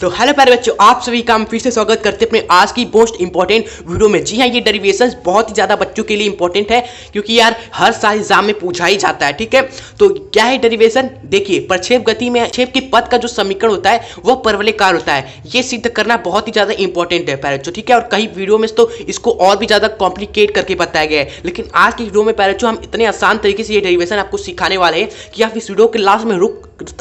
तो हेलो प्यारे बच्चों, आप सभी का हम फिर से स्वागत करते हैं अपने आज की मोस्ट इंपॉर्टेंट वीडियो में। जी हाँ, ये डेरिवेशंस बहुत ही ज़्यादा बच्चों के लिए इंपॉर्टेंट है क्योंकि यार हर साल एग्जाम में पूछा ही जाता है। ठीक है, तो क्या है डेरिवेशन? देखिए, प्रक्षेप गति में प्रक्षेप के पथ का जो समीकरण होता है वह परवलयकार होता है। ये सिद्ध करना बहुत ही ज़्यादा इंपॉर्टेंट है प्यारे बच्चों। ठीक है, और कई वीडियो में तो इसको और भी ज़्यादा कॉम्प्लिकेट करके बताया गया है, लेकिन आज की वीडियो में प्यारे बच्चों हम इतने आसान तरीके से ये डेरिवेशन आपको सिखाने वाले हैं कि आप इस वीडियो के लास्ट में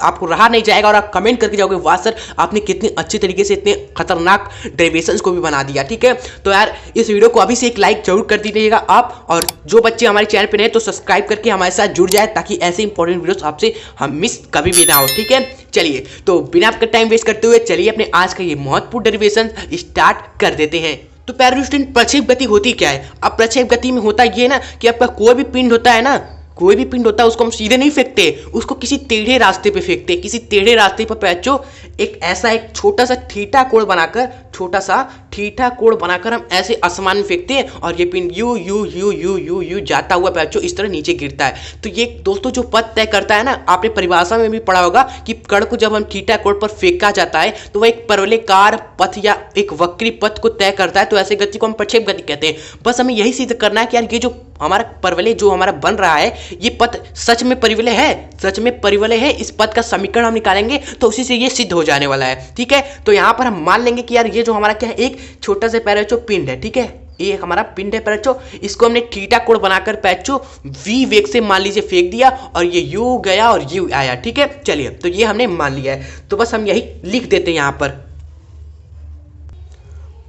आपको रहा नहीं जाएगा और आप कमेंट करके जाओगे, वाह सर आपने कितने अच्छे तरीके से इतने खतरनाक डेरिवेशंस को भी बना दिया। ठीक है, तो यार इस वीडियो को अभी से एक लाइक जरूर कर दीजिएगा आप, और जो बच्चे हमारे चैनल पे नए तो सब्सक्राइब करके हमारे साथ जुड़ जाए ताकि ऐसे इंपॉर्टेंट वीडियोस आपसे हम मिस कभी भी ना हो। ठीक है, चलिए तो बिना आपका टाइम वेस्ट करते हुए चलिए अपने आज का ये महत्वपूर्ण डेरिवेशन स्टार्ट कर देते हैं। तो प्यारे स्टूडेंट, प्रक्षेप गति होती क्या है? अब प्रक्षेप गति में होता ये ना कि आपका कोई भी पिंड होता है ना, कोई भी पिंड होता है उसको हम सीधे नहीं फेंकते, उसको किसी टेढ़े रास्ते पे फेंकते हैं। किसी टेढ़े रास्ते पर बच्चों एक ऐसा एक छोटा सा थीटा कोण बनाकर हम ऐसे आसमान में फेंकते हैं और ये पिंड you you you you you you जाता हुआ बच्चों इस तरह नीचे गिरता है। तो ये दोस्तों जो पथ तय करता है ना, आपने परिभाषा में भी पढ़ा होगा कि कण को जब हम थीटा कोण पर फेंका जाता है तो वह एक परवलयकार पथ या एक वक्री पथ को तय करता है। तो ऐसे गति को हम प्रक्षेप गति कहते हैं। बस हमें यही सिद्ध करना है कि यार ये जो हमारा परवलय जो हमारा बन रहा है ये पथ सच में परिवलय है, इस पथ का समीकरण हम निकालेंगे तो उसी से ये सिद्ध हो जाने वाला है। ठीक है, तो यहां पर हम मान लेंगे कि यार ये जो हमारा क्या है, एक छोटा सा प्यारे बच्चों पिंड है। ठीक है, ये एक हमारा पिंड है प्यारे बच्चों, इसको हमने थीटा कोण बनाकर बच्चों v वेग से मान लीजिए फेंक दिया और ये u गया और u आया। ठीक है, चलिए तो ये हमने मान लिया है, तो बस हम यही लिख देते हैं। यहां पर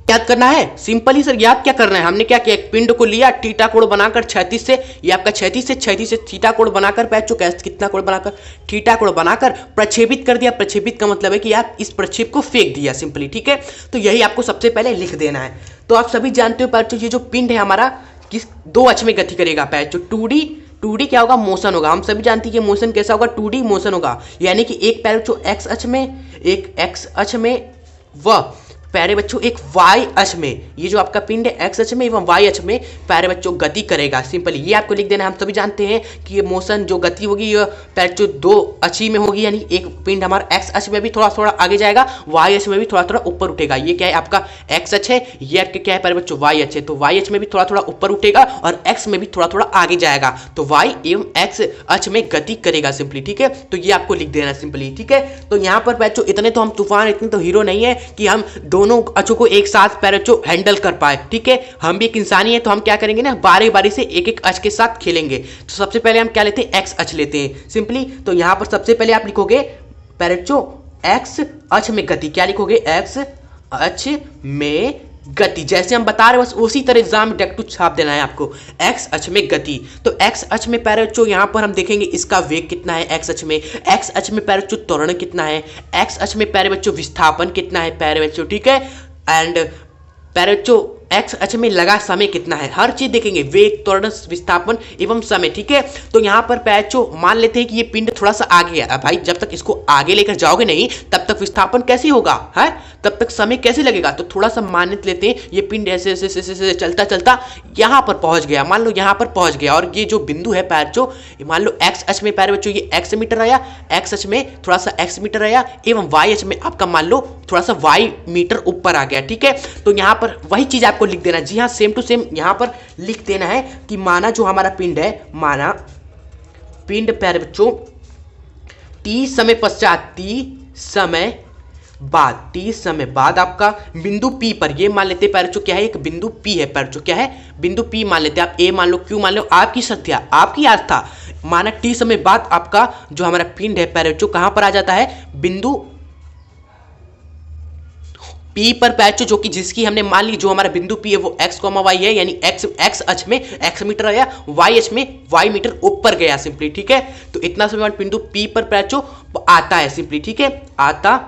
याद करना है, सिंपल ही सर। याद क्या करना है, हमने क्या किया, एक पिंड को लिया, थीटा कोण बनाकर क्षैतिज से, ये आपका क्षैतिज से थीटा कोण बनाकर पैचो कितना कोण बनाकर थीटा कोण बनाकर प्रक्षेपित कर दिया। प्रक्षेपित का मतलब है कि आप इस प्रक्षेप को फेंक दिया सिंपली। ठीक है, तो यही आपको सबसे पहले लिख देना है। तो आप सभी जानते हो पैचो, ये जो पिंड है हमारा किस दो अक्ष में गति करेगा पैचो, 2D क्या होगा, मोशन होगा। हम सभी जानते हैं कि मोशन कैसा होगा, 2D मोशन होगा, यानी कि एक पैचो एक्स अक्ष में, एक एक्स अक्ष में, वह प्यारे बच्चों एक वाई अक्ष में, ये जो आपका पिंड है एक्स अक्ष में एवं वाई अक्ष में प्यारे बच्चों गति करेगा। सिंपली ये आपको लिख देना है। हम सभी जानते हैं कि ये मोशन जो गति होगी ये प्यारे बच्चों दो अक्षी में होगी, यानी एक पिंड हमारा एक्स अक्ष में भी थोड़ा थोड़ा आगे जाएगा, वाई अक्ष में भी थोड़ा थोड़ा ऊपर उठेगा। ये क्या है आपका एक्स अक्ष है, ये आपके क्या है प्यारे बच्चों वाई अक्ष है। तो वाई अक्ष में भी थोड़ा थोड़ा ऊपर उठेगा और एक्स में भी थोड़ा थोड़ा आगे जाएगा, तो वाई एवं एक्स अक्ष में गति करेगा सिंपली। ठीक है, तो ये आपको लिख देना सिंपली। ठीक है, तो यहाँ पर बच्चों इतने तो हम तूफान, इतने तो हीरो नहीं है कि हम दोनों अक्षों को एक साथ पैरे बच्चों हैंडल कर पाए। ठीक है, हम भी एक इंसानी है, तो हम क्या करेंगे ना, बारी बारी से एक एक अक्ष के साथ खेलेंगे। तो सबसे पहले हम क्या लेते हैं, एक्स अक्ष लेते हैं सिंपली। तो यहां पर सबसे पहले आप लिखोगे पैरे बच्चों एक्स अक्ष में गति, क्या लिखोगे, एक्स अक्ष में गति। जैसे हम बता रहे हैं बस उसी तरह एग्जाम में डायरेक्ट छाप देना है आपको, एक्स अक्ष में गति। तो एक्स अक्ष में पैरे बच्चों यहां पर हम देखेंगे इसका वेग कितना है एक्स अक्ष में, एक्स अक्ष में पैरे बच्चों त्वरण कितना है, एक्स अक्ष में पैरे बच्चों विस्थापन कितना है पैरे बच्चों। ठीक है, एंड पैरे बच्चों एक्स अक्ष में लगा समय कितना है, हर चीज देखेंगे, वेग, त्वरण, विस्थापन एवं समय। ठीक है, तो यहां पर पैचो मान लेते हैं कि ये पिंड थोड़ा सा आगे गया। भाई जब तक इसको आगे लेकर जाओगे नहीं तब तक विस्थापन कैसे होगा, है तब तक समय कैसे लगेगा। तो थोड़ा सा मान लेते हैं ये पिंड ऐसे ऐसे ऐसे ऐसे चलता चलता यहां पर पहुंच गया, मान लो यहां पर पहुंच गया, और ये जो बिंदु है पैचो, मान लो एक्स अक्ष में पैरे बच्चों ये एक्स मीटर आया, एक्स अक्ष में थोड़ा सा एक्स मीटर आया एवं वाई अक्ष में आपका मान लो थोड़ा सा वाई मीटर ऊपर आ गया। ठीक है, तो यहां पर वही चीज आपको लिख देना। जी हाँ, सेम टू सेम यहां पर लिख देना है कि माना जो हमारा पिंड है, माना पिंड प्यारे बच्चों टी समय पश्चात, टी समय बाद आपका बिंदु P पर, ये मान लेते हैं प्यारे बच्चों क्या है, एक बिंदु P है प्यारे बच्चों, क्या है बिंदु P मान लेते हैं। आप A मान लो, Q मान लो, आपकी श्रद्धा, आपकी आस्था। माना T समय बाद आपका जो हमारा पिंड है प्यारे बच्चों कहां पर आ जाता है, बिंदु P पर पैचो, जो कि जिसकी हमने मान ली जो हमारा बिंदु P है वो x, y है, यानी x अक्ष में x मीटर आया, y अक्ष में y मीटर ऊपर गया सिंपली। ठीक है, तो इतना समय बिंदु P पर पैचो आता है सिंपली। ठीक है, आता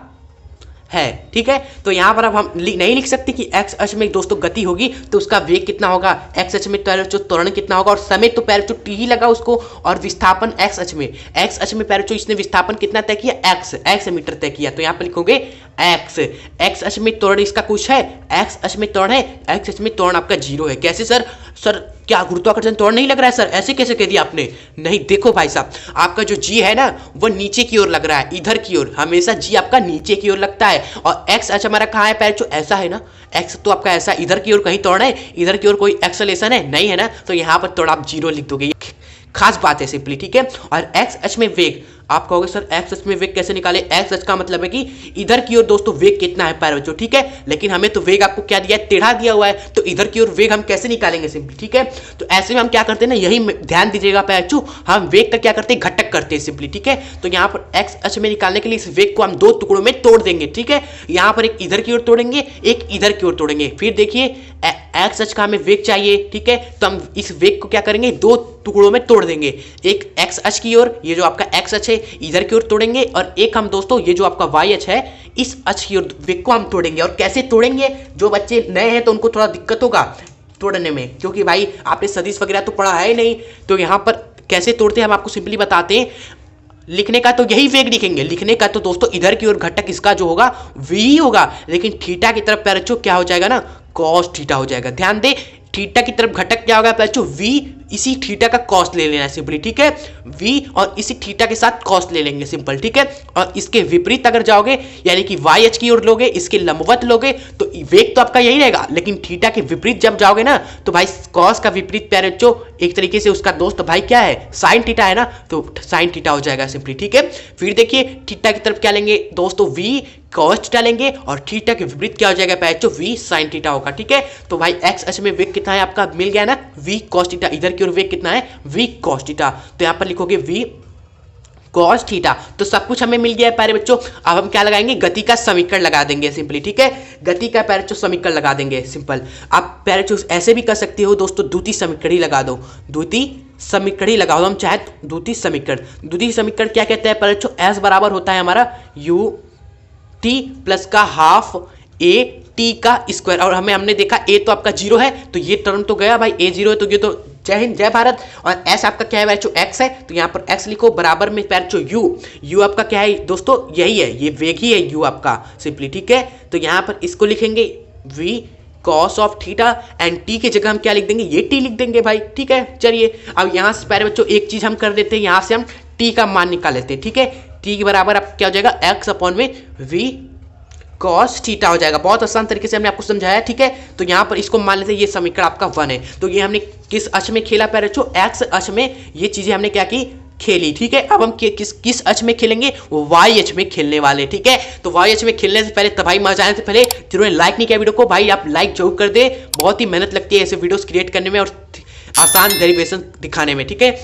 है। ठीक है, तो यहां पर अब हम नहीं लिख सकते कि एक्स अक्ष में दोस्तों गति होगी तो उसका वेग कितना होगा, एक्स अक्ष में त्वरण कितना होगा, और समय तो पैर जो टी ही लगा उसको, और विस्थापन एक्स अक्ष में पैर जो इसने विस्थापन कितना तय किया, एक्स मीटर तय किया। तो यहां पर लिखोगे एक्स अक्ष में त्वरण इसका कुछ है, एक्स अक्ष में त्वरण है, एक्स अक्ष में त्वरण आपका 0 है। कैसे सर क्या गुरुत्वाकर्षण त्वरण नहीं लग रहा है सर, ऐसे कैसे कह दिया आपने? नहीं देखो भाई साहब, आपका जो जी है ना वो नीचे की ओर लग रहा है, इधर की ओर। हमेशा जी आपका नीचे की ओर लगता है। और एक्स अक्ष हमारा कहाँ है पैर जो, ऐसा है ना, एक्स तो आपका ऐसा इधर की ओर कहीं त्वरण है, इधर की ओर कोई एक्सेलेरेशन है नहीं है ना, तो यहाँ पर त्वरण आप 0 लिख दोगे, खास बात है सिंपली, ठीक है। और एक्स अक्ष में वेग, आप कहोगे सर एक्स अक्ष में वेग कैसे निकाले? एक्स अक्ष का मतलब है कि इधर की ओर दोस्तों वेग कितना है पैर बच्चों, ठीक है। लेकिन हमें तो वेग आपको क्या दिया है, टेढ़ा दिया हुआ है, तो इधर की ओर वेग हम कैसे निकालेंगे सिंपली, ठीक है। तो ऐसे में हम क्या करते हैं ना, यही ध्यान दीजिएगा पैर बच्चों, हम वेग का क्या करते हैं, घटक करते हैं सिंपली, ठीक है। तो यहाँ पर एक्स अक्ष में निकालने के लिए इस वेग को हम 2 टुकड़ों में तोड़ देंगे, ठीक है। यहाँ पर एक इधर की ओर तोड़ेंगे, एक इधर की ओर तोड़ेंगे। फिर देखिए एक्स अक्ष का हमें वेग चाहिए, ठीक है, तो हम इस वेग को क्या करेंगे, 2 टुकड़ों में तोड़ देंगे। एक एक्स अक्ष की ओर, ये जो आपका एक्स अक्ष है इधर की ओर तोड़ेंगे, और एक हम दोस्तों ये जो आपका वाई अक्ष है इस अक्ष की ओर वेग को हम तोड़ेंगे। और कैसे तोड़ेंगे, जो बच्चे नए हैं तो उनको थोड़ा दिक्कत होगा तोड़ने में, क्योंकि भाई आपने सदिश वगैरह तो पढ़ा है नहीं, तो यहाँ पर कैसे तोड़ते हैं हम आपको सिंपली बताते हैं। लिखने का तो यही वेग लिखेंगे, लिखने का तो दोस्तों इधर की ओर घटक इसका जो होगा वी ही होगा, लेकिन थीटा की तरफ पैर क्या हो जाएगा ना, कॉस थीटा हो जाएगा। ध्यान दे, थीटा की तरफ घटक क्या होगा पैर, वी इसी थीटा का कॉस ले लेना है सिंपली, ठीक है। वी और इसी थीटा के साथ कॉस ले लेंगे सिंपल, ठीक है। और इसके विपरीत अगर जाओगे, यानी कि वाई अक्ष की ओर लोगे, इसके लंबवत लोगे, तो वेग तो आपका यही रहेगा, लेकिन थीटा के विपरीत जब जाओगे ना, तो भाई कॉस का विपरीत पैर एक तरीके से उसका दोस्त भाई क्या है, साइन थीटा है ना, तो साइन थीटा हो जाएगा सिंपली, ठीक है। फिर देखिए थीटा की तरफ क्या लेंगे दोस्तों, वी कॉस थीटा लेंगे, और थीटा के विपरीत क्या हो जाएगा पैर, वी साइन थीटा होगा, ठीक है। तो भाई एक्स अक्ष में वेग कितना है आपका, मिल गया ना, वी कॉस थीटा, इधर की ओर वेग कितना है, वी कॉस थीटा। तो यहां पर लिखोगे वी कॉस थीटा। तो सब कुछ हमें मिल गया है प्यारे बच्चों। अब हम क्या लगाएंगे, गति का समीकरण लगा देंगे सिंपली, ठीक है। गति का प्यारे बच्चों समीकरण लगा देंगे सिंपल। आप प्यारे बच्चों ऐसे भी कर सकते हो दोस्तों, द्वितीय समीकरण ही लगा दो, द्वितीय समीकरण ही लगाओ, हम चाहे द्वितीय समीकरण। द्वितीय समीकरण क्या कहते हैं प्यारे बच्चों, एस बराबर होता है हमारा यू टी प्लस का हाफ ए टी का स्क्वायर। और हमने देखा ए तो आपका 0 है, तो ये टर्म तो गया भाई, ए 0 है तो ये तो जय हिंद जय भारत। और एस आपका क्या है पैरचो, एक्स है, तो यहाँ पर एक्स लिखो, बराबर में पैरचो यू आपका क्या है दोस्तों, यही है, ये वेग ही है यू आपका सिंपली, ठीक है। तो यहाँ पर इसको लिखेंगे v cos of theta, and t की जगह हम क्या लिख देंगे, ये टी लिख देंगे भाई, ठीक है। चलिए अब यहाँ से प्यारे बच्चों एक चीज हम कर देते हैं, यहाँ से हम टी का मान निकाल लेते हैं, ठीक है। टी के बराबर आप क्या हो जाएगा, एक्स अपॉन में वी कॉस थीटा हो जाएगा। बहुत आसान तरीके से हमने आपको समझाया, ठीक है। तो यहाँ पर इसको मान लेते हैं, ये समीकरण आपका 1 है। तो ये हमने किस अक्ष में खेला पैर बच्चों, एक्स अक्ष में ये चीजें हमने क्या की, खेली, ठीक है। अब हम किस अक्ष में खेलेंगे, वाई अक्ष में खेलने वाले, ठीक है। तो वाई अक्ष में खेलने से पहले तबाही मजा आने से पहले जिन्होंने लाइक नहीं किया वीडियो को, भाई आप लाइक जरूर कर दे। बहुत ही मेहनत लगती है ऐसे वीडियोस क्रिएट करने में और आसान डेरिवेशन दिखाने में, ठीक है।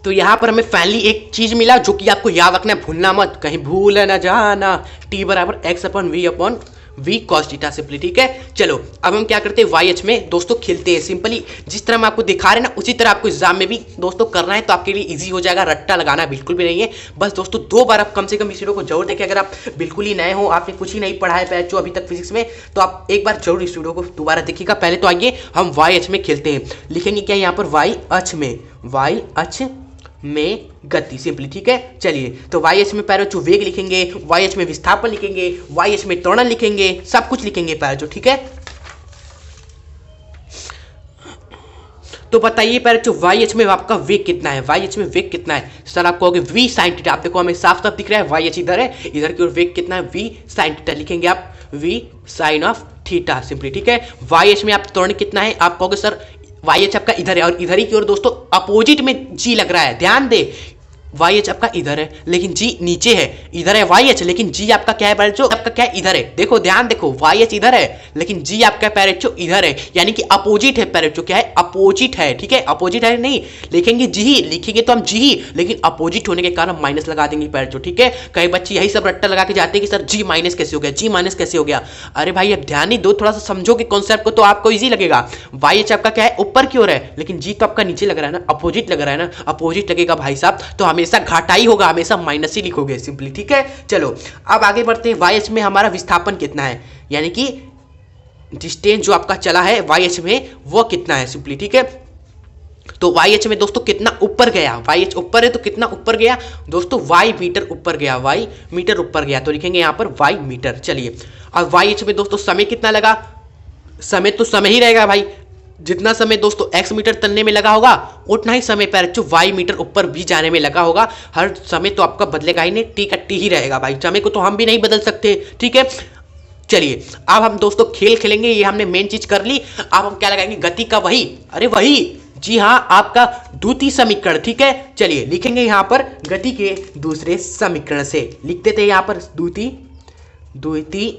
तो यहां पर हमें फाइनली एक चीज मिला जो कि आपको याद रखना है, भूलना मत, कहीं भूल न जाना, टी बराबर x upon v cos theta simply, ठीक है। चलो अब हम क्या करते हैं, वाई अक्ष में दोस्तों खेलते हैं सिंपली। जिस तरह हम आपको दिखा रहे हैं ना, उसी तरह आपको एग्जाम में भी दोस्तों करना है, तो आपके लिए इजी हो जाएगा, रट्टा लगाना बिल्कुल भी नहीं है। बस दोस्तों 2 बार आप कम से कम इस वीडियो को जरूर देखें। अगर आप बिल्कुल ही नए हो, आपने कुछ ही नहीं पढ़ा है पैचो अभी तक फिजिक्स में, तो आप एक बार जरूर इस वीडियो को दोबारा देखिएगा। पहले तो आइए हम वाई अक्ष में खेलते हैं। लिखेंगे क्या यहाँ पर, वाई अक्ष में गति सिंपली, ठीक है। चलिए तो वाई अक्ष में पैरचो वेग लिखेंगे, वाई अक्ष में विस्थापन लिखेंगे, वाई अक्ष में त्वरण लिखेंगे, सब कुछ लिखेंगे पैरचो, ठीक है। तो बताइए पैरचो वाई अक्ष में आपका वेग कितना है, वाई अक्ष में वेग कितना है। सर आप कहोगे वी साइन थीटा, आप देखो हमें साफ साफ दिख रहा है, वाई अक्ष इधर है, इधर की ओर वेग कितना है, वी साइन थीटा लिखेंगे आप, v sine of theta simply, ठीक है। वाई अक्ष में आप त्वरण कितना है, आप कहोगे सर वाई एच आपका इधर है, और इधर ही की ओर दोस्तों अपोजिट में जी लग रहा है। ध्यान दे, वाई एच आपका इधर है लेकिन जी नीचे है, इधर है वाई एच लेकिन जी आपका क्या है, जो आपका क्या है, इधर है। देखो ध्यान देखो, वाई एच इधर है लेकिन जी आपका पैरेचो इधर है, यानी कि अपोजिट है पैरेचो, क्या है, अपोजिट है, ठीक है। अपोजिट है नहीं लिखेंगे जी ही, लिखेंगे तो हम जी ही, लेकिन अपोजिट होने के कारण माइनस लगा देंगे पैरेचो, ठीक है। कई बच्चे यही सब रट्टा लगा के जाते हैं कि सर जी माइनस कैसे हो गया, जी माइनस कैसे हो गया। अरे भाई अब ध्यान नहीं दो, थोड़ा सा समझोगे कॉन्सेप्ट को तो आपको ईजी लगेगा। वाई एच आपका क्या है, ऊपर की ओर है, लेकिन जी तो आपका नीचे लग रहा है ना, अपोजिट लग रहा है ना, अपोजिट लगेगा भाई साहब तो हमेशा घाटा ही होगा, हमेशा माइनस ही लिखोगे सिंपली, ठीक है। चलो अब आगे बढ़ते हैं, वाई अक्ष में हमारा विस्थापन कितना है, यानी कि डिस्टेंस जो आपका चला है वाई अक्ष में वो कितना है सिंपली, ठीक है। तो वाई अक्ष में दोस्तों कितना ऊपर गया, वाई अक्ष ऊपर है तो कितना ऊपर गया दोस्तों, वाई मीटर ऊपर गया, वाई मीटर ऊपर गया, तो लिखेंगे यहां पर वाई मीटर। चलिए अब वाई अक्ष में दोस्तों समय कितना लगा, समय तो समय ही रहेगा भाई, जितना समय दोस्तों x मीटर तलने में लगा होगा उतना ही समय पैरचो y मीटर ऊपर भी जाने में लगा होगा। हर समय तो आपका बदलेगा ही नहीं, टी का टी ही रहेगा भाई, समय को तो हम भी नहीं बदल सकते, ठीक है। चलिए अब हम दोस्तों खेल खेलेंगे, ये हमने मेन चीज कर ली। अब हम क्या लगाएंगे, गति का वही, अरे वही, जी हाँ, आपका द्वितीय समीकरण, ठीक है। चलिए लिखेंगे यहाँ पर गति के दूसरे समीकरण से, लिख देते हैं यहाँ पर द्वितीय,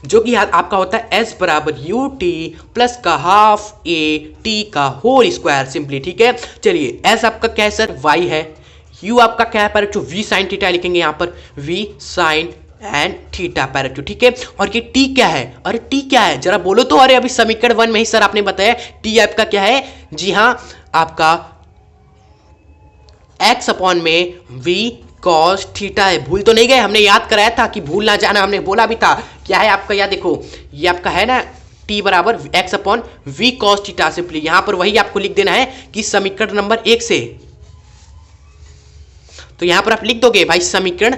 जो कि आपका होता है s बराबर यू टी प्लस का हाफ ए टी का होल स्क्वायर सिंपली, ठीक है। चलिए s आपका क्या है सर, y है, u आपका क्या है पैरेटो, v साइन थीटा लिखेंगे यहाँ पर, v साइन एंड थीटा पैरेटो, ठीक है। और ये t क्या है, अरे t क्या है जरा बोलो तो, अरे अभी समीकरण 1 में ही सर आपने बताया t आपका क्या है, जी हाँ आपका x अपॉन में v कॉस थीटा है। भूल तो नहीं गए, हमने याद कराया था कि भूल ना जाना, हमने बोला भी था क्या है आपका, या देखो ये आपका है ना t बराबर x upon v cos theta simply, यहां पर वही आपको लिख देना है कि समीकरण नंबर 1 से, तो यहां पर आप लिख दोगे भाई समीकरण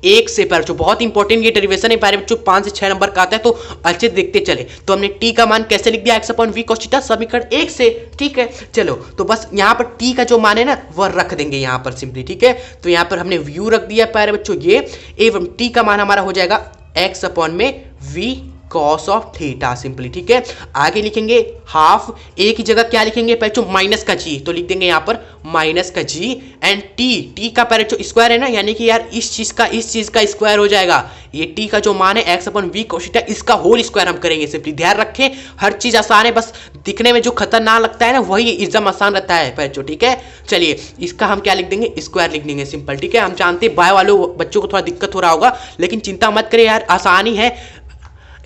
1 से पर, जो बहुत इंपॉर्टेंट ये डेरिवेशन है पारे बच्चों 5 से 6 नंबर का आता है, तो अच्छे देखते चले। तो हमने t का मान कैसे लिख दिया, x upon v cos theta समीकरण 1 से, ठीक है। चलो तो बस यहाँ पर t का जो मान है ना वह रख देंगे यहाँ पर सिंपली, ठीक है। तो यहाँ पर हमने u रख दिया पारे बच्चों ये, एवं t का मान हमारा हो जाएगा x अपॉन में v cos of theta simply, ठीक है। आगे लिखेंगे हाफ, ए की जगह क्या लिखेंगे पैचो, माइनस का जी, तो लिख देंगे यहाँ पर माइनस का जी एंड टी का पैचो स्क्वायर है ना, यानी कि यार इस चीज का स्क्वायर हो जाएगा। ये टी का जो मान है x upon v cos theta, इसका होल स्क्वायर हम करेंगे सिंपली। ध्यान रखें हर चीज आसान है, बस दिखने में जो खतरनाक लगता है ना वही एकदम आसान रहता है पैचो, ठीक है। चलिए इसका हम क्या लिख देंगे, स्क्वायर लिख देंगे सिंपल, ठीक है। हम जानते हैं बाय वालों बच्चों को थोड़ा दिक्कत हो रहा होगा, लेकिन चिंता मत करें यार, आसानी है,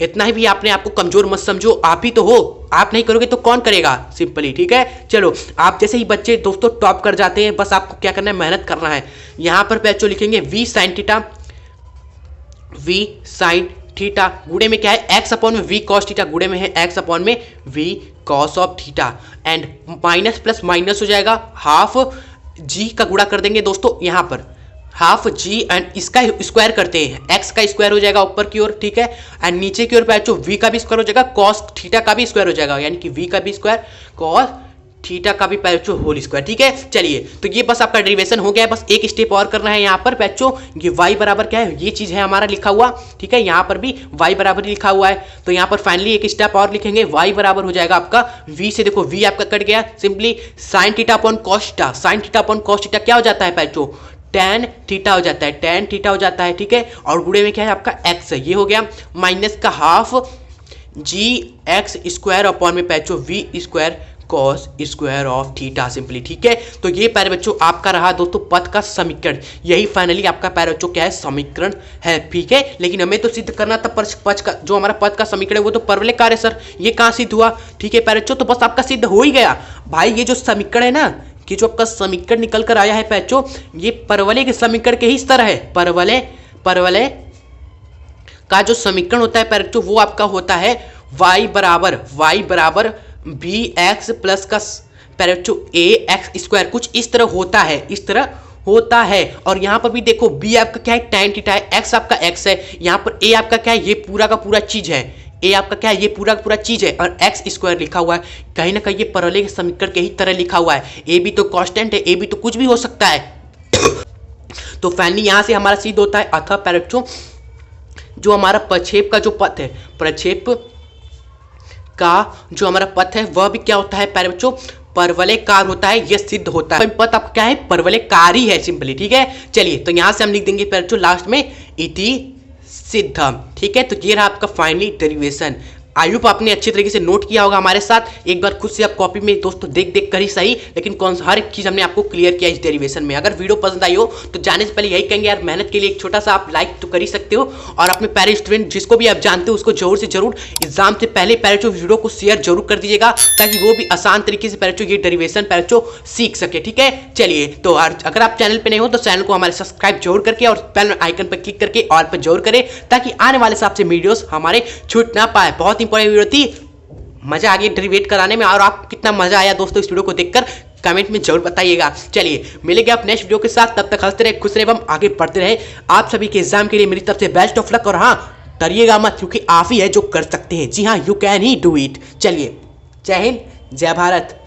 इतना ही भी आपने आपको कमजोर मत समझो, आप ही तो हो, आप नहीं करोगे तो कौन करेगा सिंपली, ठीक है। चलो आप जैसे ही बच्चे दोस्तों टॉप कर जाते हैं, बस आपको क्या करना है, मेहनत करना है। यहां पर बच्चों लिखेंगे v साइन थीटा गुणे में क्या है, x अपॉन में v cos थीटा, गुणे में है x अपॉन में v cos of theta, and minus plus minus हो जाएगा, हाफ g का गुणा कर देंगे दोस्तों यहां पर, हाफ जी एंड इसका स्क्वायर करते हैं, x का स्क्वायर हो जाएगा ऊपर की ओर, ठीक है। एंड नीचे की ओर पैचो v का भी स्क्वायर हो जाएगा, cos थीटा का भी स्क्वायर हो जाएगा, यानी कि v का भी स्क्वायर cos थीटा का भी पैचो होल स्क्वायर, ठीक है। चलिए तो ये बस आपका डेरिवेशन हो गया है, बस एक स्टेप और करना है यहाँ पर पैचो, ये y बराबर क्या है, ये चीज है हमारा लिखा हुआ, ठीक है। यहाँ पर भी y बराबर लिखा हुआ है, तो यहाँ पर फाइनली एक स्टेप और लिखेंगे, y बराबर हो जाएगा आपका v से, देखो v आपका कट गया simply, sine theta upon cos theta, sine theta upon cos theta क्या हो जाता है पैचो, tan थीटा हो जाता है, tan थीटा हो जाता है, ठीक है। और गुणे में क्या है आपका x है, ये हो गया माइनस का हाफ जी एक्स स्क्वायर अपॉन में पैचो v square cos square of theta simply, ठीक है। तो ये प्यारे बच्चों आपका रहा दोस्तों पद का समीकरण, यही फाइनली आपका प्यारे बच्चों क्या है, समीकरण है, ठीक है। लेकिन हमें तो सिद्ध करना था पद का, जो हमारा पद का समीकरण है वो तो परवलय कार्य सर, ये कहाँ सिद्ध हुआ, ठीक है प्यारे बच्चों। तो बस आपका सिद्ध हो ही गया भाई, ये जो समीकरण है ना, कि जो आपका समीकरण निकल कर आया है पैचो, ये परवलय के समीकरण के ही इस तरह है। परवलय का जो समीकरण होता है पैचो वो आपका होता है y बराबर बी एक्स प्लस का पैचो ए एक्स स्क्वायर, कुछ इस तरह होता है, और यहाँ पर भी देखो b आपका क्या है, tan थीटा है, x आपका x है, यहाँ पर a आपका क्या है, ये पूरा का पूरा चीज है, ए आपका क्या है, ये पूरा का पूरा चीज है, और एक्स स्क्वायर लिखा हुआ है, कहीं ना कहीं ये परवलय के समीकरण के ही तरह लिखा हुआ है। ए भी तो कांस्टेंट है, ए भी तो कुछ भी हो सकता है। तो फाइनली यहां से हमारा सिद्ध होता है, अतः पैरेटो जो हमारा प्रक्षेप का जो पथ है, प्रक्षेप का जो हमारा पथ है वह भी क्या होता है प्यारे बच्चों, परवलयकार होता है, यह सिद्ध होता है। पथ आपका क्या है, परवलयकारी है सिंपली, ठीक है। चलिए तो यहां से हम लिख देंगे प्यारे बच्चों लास्ट में इति सिद्धम, ठीक है। तो ये रहा आपका फाइनली डेरिवेशन। आई होप आपने अच्छी तरीके से नोट किया होगा हमारे साथ, एक बार खुद से आप कॉपी में दोस्तों देख कर ही सही, लेकिन हर एक चीज हमने आपको क्लियर किया इस डेरिवेशन में। अगर वीडियो पसंद आई हो तो जाने से पहले यही कहेंगे यार, मेहनत के लिए एक छोटा सा आप लाइक तो कर ही सकते हो, और अपने पैरे स्टूडेंट जिसको भी आप जानते हो उसको जरूर से जरूर एग्जाम से पहले पैरेचो वीडियो को शेयर जरूर कर दीजिएगा, ताकि वो भी आसान तरीके से पैरेचो ये डेरिवेशन पैरेचो सीख सके, ठीक है। चलिए तो अगर आप चैनल पर नहीं हो तो चैनल को हमारे सब्सक्राइब जरूर करके और बेल आइकन पर क्लिक करके ऑल पर जरूर करें, ताकि आने वाले हिसाब से वीडियोस हमारे छूट ना पाए। बहुत इंपॉर्टेंट वीडियो थी, मजा आ गया डेरिवेट कराने में, और आपको कितना मजा आया दोस्तों इस वीडियो को देखकर कमेंट में जरूर बताइएगा। चलिए मिलेंगे आप नेक्स्ट वीडियो के साथ, तब तक हंसते रहे, खुश रहे, हम आगे बढ़ते रहे। आप सभी के एग्जाम के लिए मेरी तरफ से बेस्ट ऑफ लक, और हाँ डरिएगा मत, क्योंकि आप ही है जो कर सकते हैं। जी हाँ, you can he do it. चलिए, जय हिंद, जय भारत।